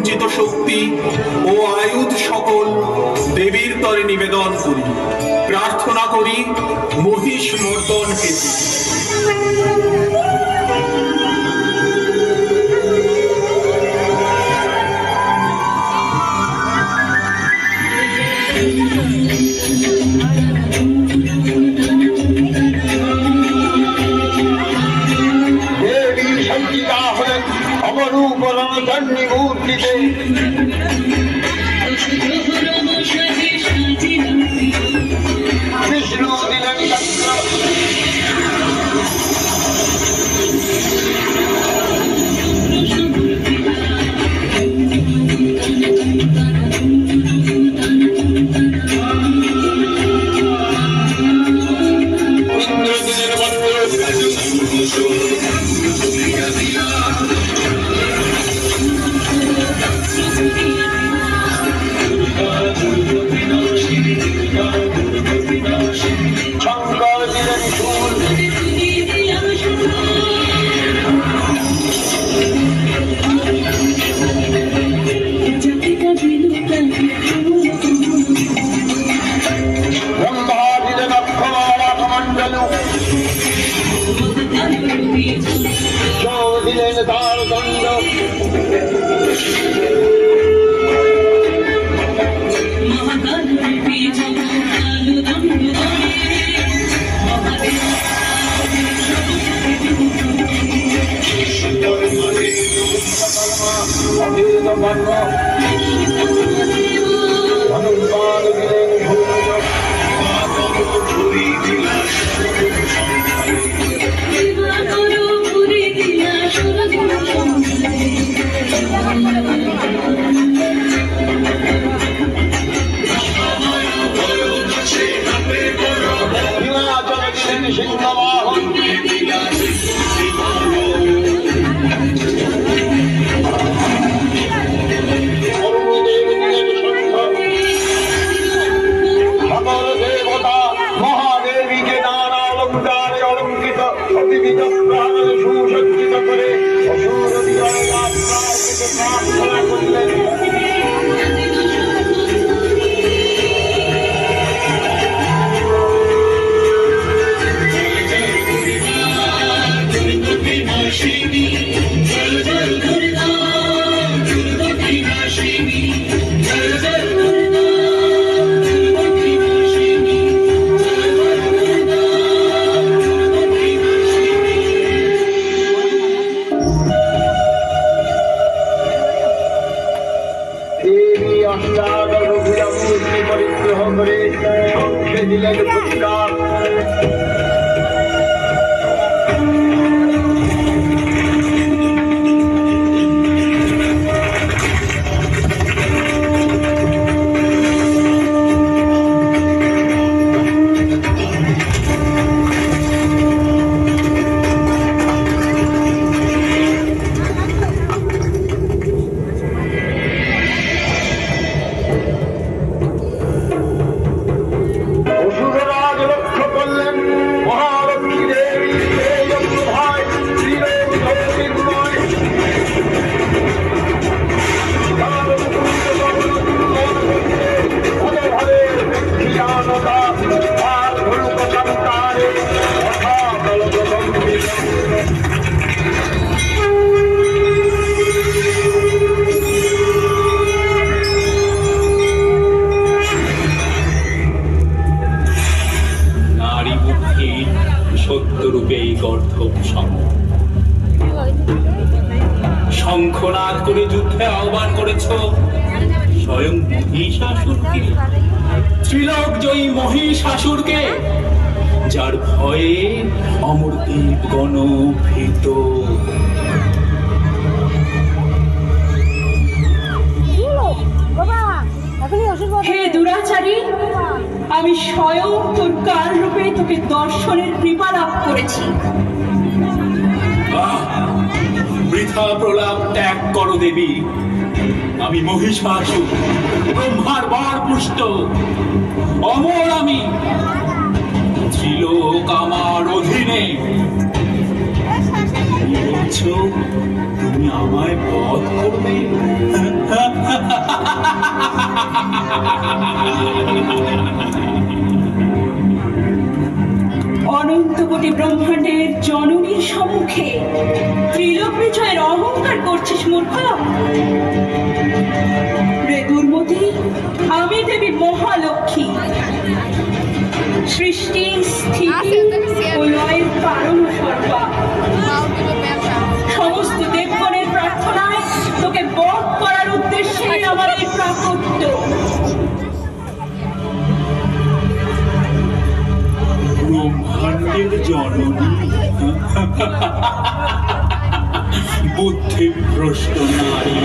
সঞ্চিত শক্তি ও আয়ুধ সকল দেবীর তরে নিবেদন করি, প্রার্থনা করি মহিষ মর্দন হেতু। অপরূপ রণধন্যী মূর্তিতে বিষ্ণু দিলেন শঙ্কর দিলেন সুর ব্রহ্মা দিলেন অক্ষমালাকমণ্ডলু দিলেন তার দণ্ড হনুমান দিলেন হিমাচল দিলেন সিংহবাহন অরুণদেব দিলেন শঙ্খ সকল দেবতা মহাদেবীকে নানা অলঙ্কারে অলঙ্কৃত অতিবিধ প্রাণে সুসজ্জিত করে অসুর বিজয় যাত্রায় থেকে প্রার্থনা করলেন। দেবী অষ্টাদশ মূর্তি পরিগ্রহ করে শঙ্খে দিলেন পুরস্কার অসুররাজ লক্ষ্য করলেন মহালক্ষ্মী দেবী ভাই নারী বুদ্ধির সত্যরূপে এই গর্ধব শঙ্খনাদ করে যুদ্ধে আহ্বান করেছ স্বয়ং মহিষাসুরকে, ত্রিলোক জয়ী মহিষাসুরকে, যার ভয়ে অমরদীপ গণ ভীত। হে দুরাচারী, আমি স্বয়ং তোর কাল রূপে তোকে দর্শনের কৃপা লাভ করেছি। বৃথা প্রলাপ ত্যাগ করো দেবী। আমি মহিষাসুর, ব্রহ্মার বার পুষ্ট, অমর আমি, ত্রিলোক আমার অধীনে। বলছো তুমি আমায় বধ করবে? অনন্ত কোটি ব্রহ্মাণ্ডের জননীর সম্মুখে ত্রিলোক বিজয়ের অহংকার করছিস মূর্খ। রে দুর্মতি, আমি দেবী মহালক্ষ্মী, সৃষ্টি স্থিতি ও লয়ের কারণ সর্বা। সমস্ত দেবগণের প্রার্থনায় তোকে বধ করার উদ্দেশ্যে আমার এই প্রাকট্য। ব্রহ্মাণ্ডের জননী, বুদ্ধিভ্রষ্ট নারী,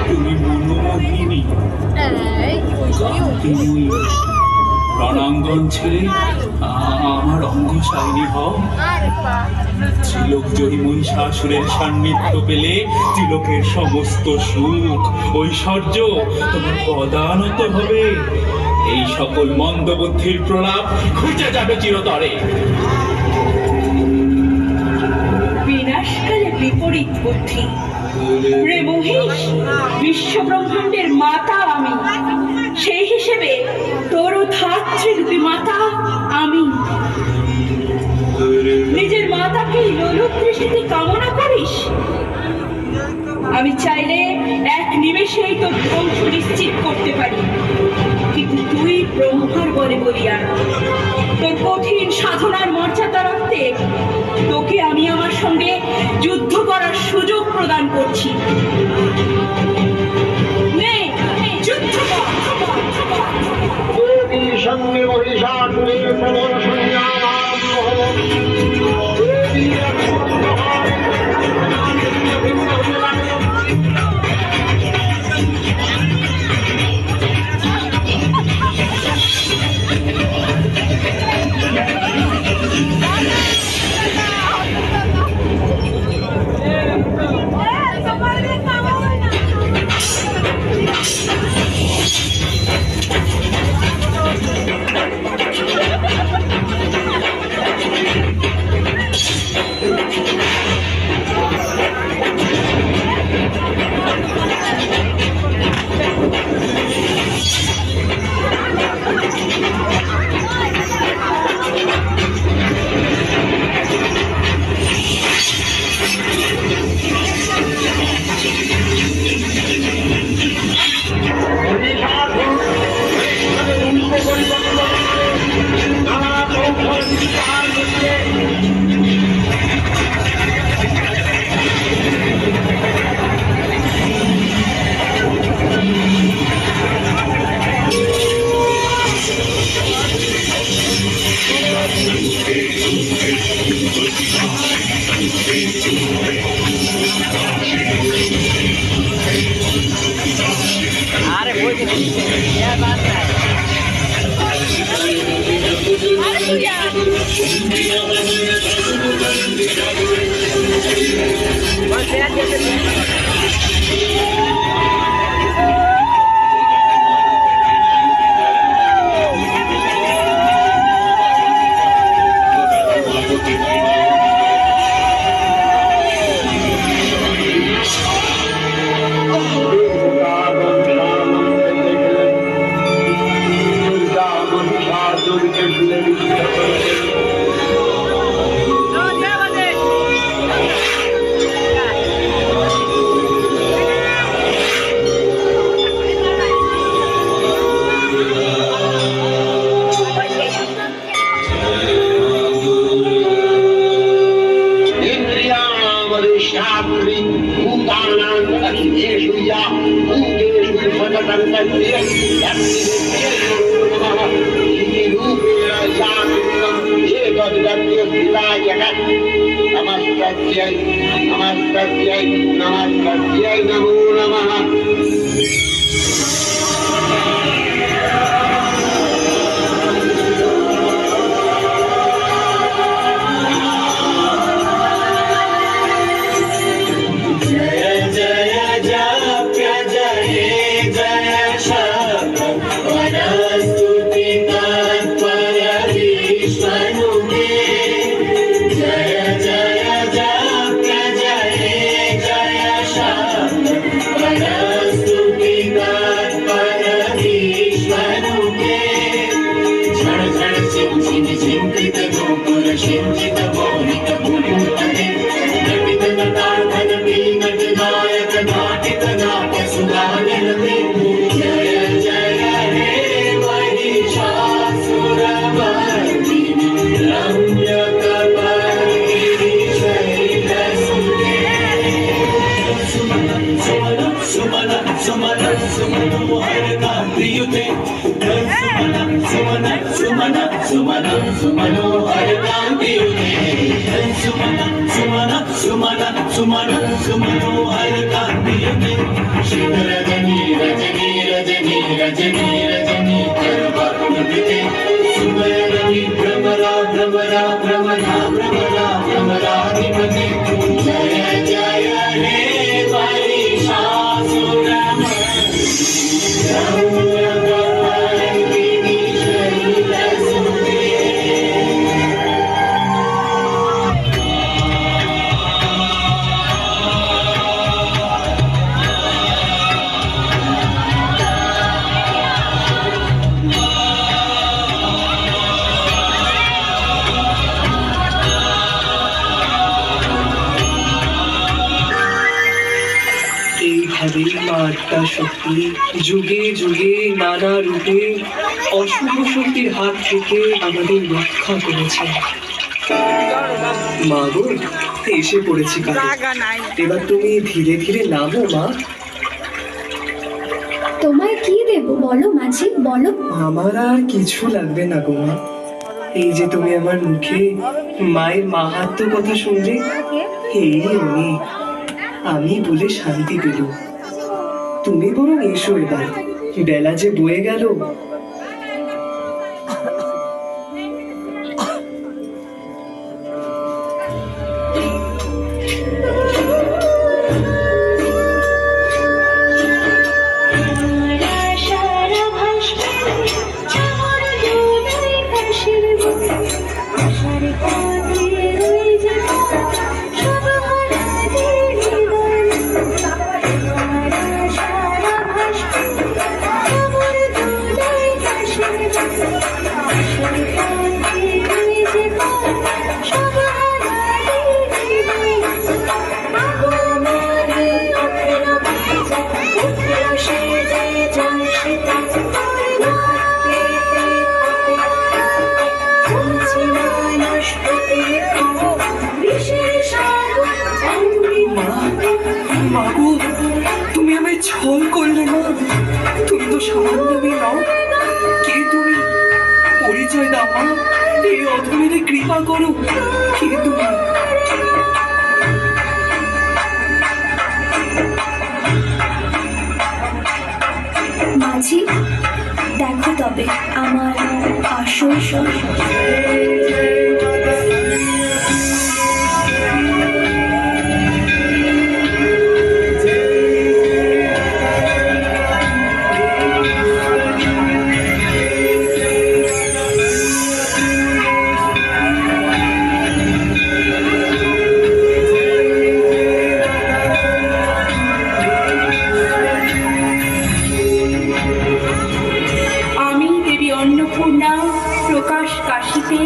তুমি মনোমোহিনী। তুমি রণাঙ্গন ছেড়ে আমার অঙ্গ সাইনী হও। ত্রিলোক জয়ী মহিষাসুরের সান্নিধ্য পেলে ত্রিলোকের সমস্ত সুখ ঐশ্বর্য তোমার পদানত হবে। এই সকল মন্দ বুদ্ধির প্রলাপ খুঁজে যাবে চিরতরে। বিনাশকালে বিপরীত বুদ্ধি। রে মহিষ, বিশ্ব ব্রহ্মাণ্ডের মাতা আমি, সেই হিসেবে তোর ধাত্রীরূপী মাতা আমি। নিজের মাতাকে লোলুপ দৃষ্টিতে কামনা করিস? আমি চাইলে এক নিমেষেই তোর ধ্বংস নিশ্চিত করতে পারি, কিন্তু তুই ব্রহ্মার বলে বলিয়া তোর কঠিন সাধনার মর্যাদা রাখতে তোকে আমি আমার সঙ্গে যুদ্ধ করার সুযোগ প্রদান করছি। নে, যুদ্ধ কর। দেবীর সঙ্গে মহিষাসুরের প্রবল সংগ্রাম আরম্ভ হল। দেবী আক্রান্ত হয়। ভিন্ন হতে লাগল। नमस्कृत्यै नमो नमः। Jaya প্রিয়তে সুমনা সুমনা সুমনা সুমনো হর গান প্রিয়তে সুমনা সুমনা সুমনা সুমনা সুমনো হর গান প্রিয়তে রজনী রজনী রজনী রজনী রজনী করবতে সুমরণী ভ্রমরা ভ্রমরা ভ্রমরা ভ্রমরা ভ্রমরা নিপতি জয় জয় হে महिषासुरमर्दिनी शैलसुते এইভাবেই মা আত্মা শক্তি যুগে যুগে নানা রূপে অশুভ শক্তির হাত থেকে আমাদের রক্ষা করেছে। মা গো, এসে পড়েছি কাছে। এবার তুমি ধীরে ধীরে নামো মা। তোমায় কি দেবো বলো মাঝি, বলো। আমার আর কিছু লাগবে না গো মা। এই যে তুমি আমার মুখে মায়ের মাহাত্ম্য কথা শুনলে, এই অনেক। আমি বলে শান্তি পেল। তুমি বরং এসো এবার, বেলা যে বয়ে গেল। মাগো, তুমি আমায় ছল করলে মা। তুমি তো সামান্য মেয়ে নও। কে তুমি? পরিচয় দাও মা। এই অধমেরে কৃপা করো। কে তুমি? মাঝি, দেখো তবে আমার আসল প্রকাশ কাশীতে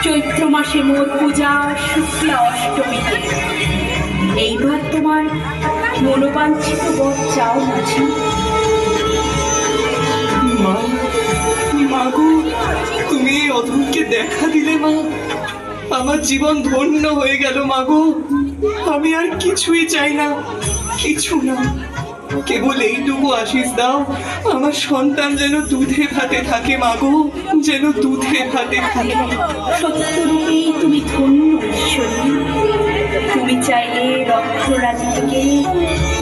চৈত্র মাসে মোর পূজা শুক্লা অষ্টমীতে। এইবার তোমার মনোবাঞ্ছিত বর চাও মাঝি। মা, মাগো, তুমি এই অধমকে দেখা দিলে মা। আমার জীবন ধন্য হয়ে গেল মাগো। আমি আর কিছুই চাই না, কিছু না। কেবল এইটুকু আশীষ দাও, আমার সন্তান যেন দুধে ভাতে থাকে মাগো, যেন দুধে ভাতে থাকে। সত্যরূপেই তুমি ধন্য ঈশ্বরী। তুমি চাইলে রক্তরাজি থেকে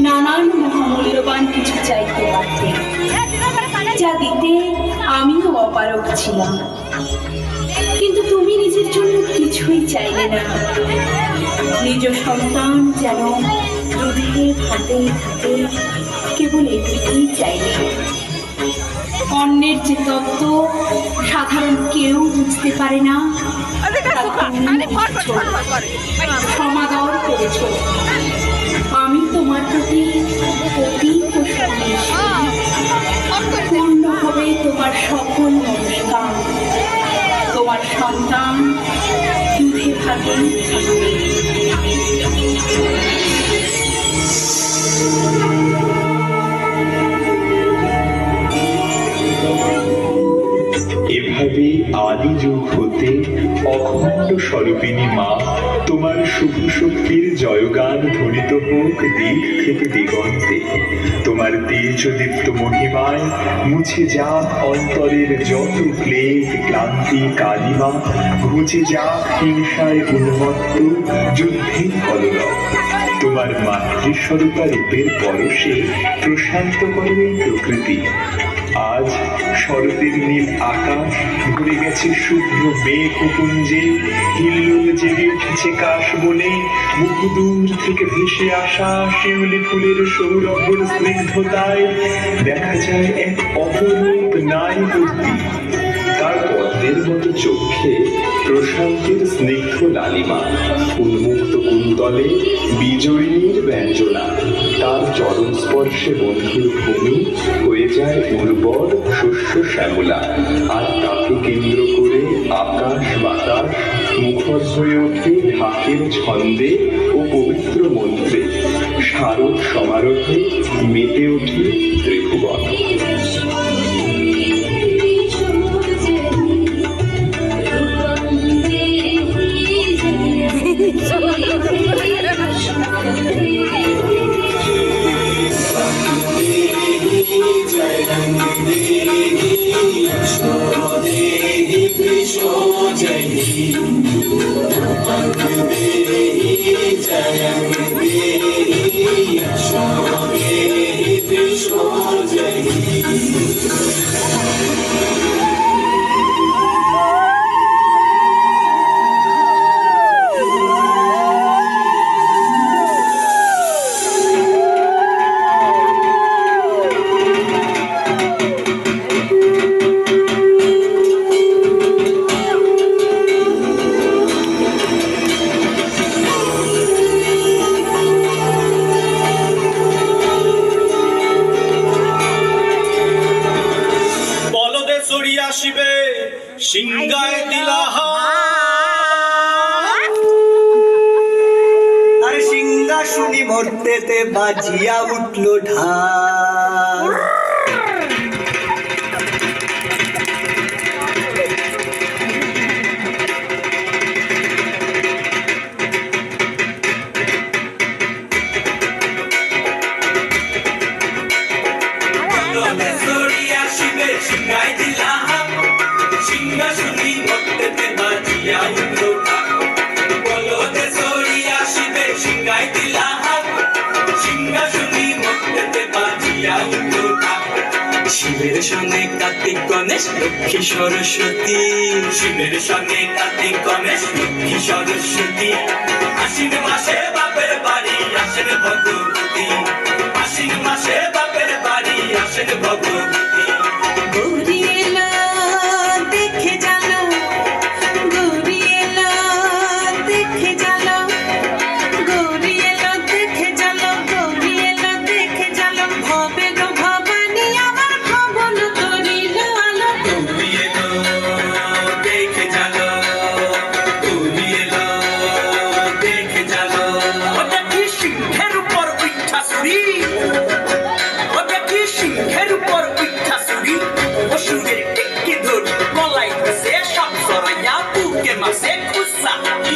নানান মহামূল্যবান কিছু চাইতে পারতে, যা দিতে আমিও অপারগ ছিলাম। কিন্তু তুমি নিজের জন্য কিছুই চাইলে না। নিজ সন্তান যেন দুধে ভাতে থাকে, কেবল এটুকুই চাইলে। অন্যের যে তত্ত্ব সাধারণ কেউ বুঝতে পারে না, সমাদর করেছ। আমি তোমার প্রতি অতীব পূর্ণ হবে তোমার সকল নমস্কার। তোমার সন্তান দুধে ভাতে থাকবে। এভাবে আদি যুগ হতে জগতে অখণ্ড স্বরূপিণী মা, তোমার শুভ শক্তির জয়গান ধ্বনিত হোক দিক থেকে দিগন্তে। তোমার তেজদীপ্ত মহিমায় মুছে যাক অন্তরের যত ক্লেদ ক্লান্তি কালিমা, ঘুচে যাক হিংসায় উন্মত্ত যুদ্ধের কলরব। তোমার মাতৃস্বরূপা রূপের পরশে প্রশান্ত করো এই প্রকৃতি। আজ শরতের নীল আকাশ ভরে গেছে শুভ্র মেঘপুঞ্জে, হিল্লোল জেগে উঠেছে কাশ বনে, বহুদূর থেকে ভেসে আসা শিউলি ফুলের সৌরভের স্নিগ্ধতায় দেখা যায় এক অপরূপ নারী মূর্তি। তার পদ্মের মতো চোখে প্রশান্তের স্নিগ্ধ লালিমা, উন্মুক্ত কুন্তলে বিজয়িনীর ব্যঞ্জনা। তার চরণ স্পর্শে বন্ধুর ভূমি হয়ে যায় উর্বর শস্য শ্যামলা, আর তাকে কেন্দ্র করে আকাশ বাতাস মুখর হয়ে ওঠে ঢাকের ছন্দে ও পবিত্র মন্ত্রে। শারদ সমারোহে মেতে ওঠে ত্রিভুবন। বলদে চড়িয়া আসিবে সিংগায় দিলাহা, আর সিংহাসনী মর্তেতে বাজিয়া উঠল ঢাক। বলদে চড়িয়া আসিবে সিংগায় দিলাহা, সিংহাসনী মর্তেতে বাজিয়া উঠল ঢাক। বলদে চড়িয়া আসিবে সিংগায় দিলাহা, সিংহাসনী মর্তেতে বাজিয়া উঠল ঢাক। শিবের সঙ্গে কার্তিক গণেশ লক্ষ্মী সরস্বতী, শিবের সঙ্গে কার্তিক গণেশ লক্ষ্মী সরস্বতী, আশ্বিন মাসে বাপের বাড়ি আসেন ভগবতী, আশ্বিন মাসে বাপের বাড়ি আসেন ভগবতী।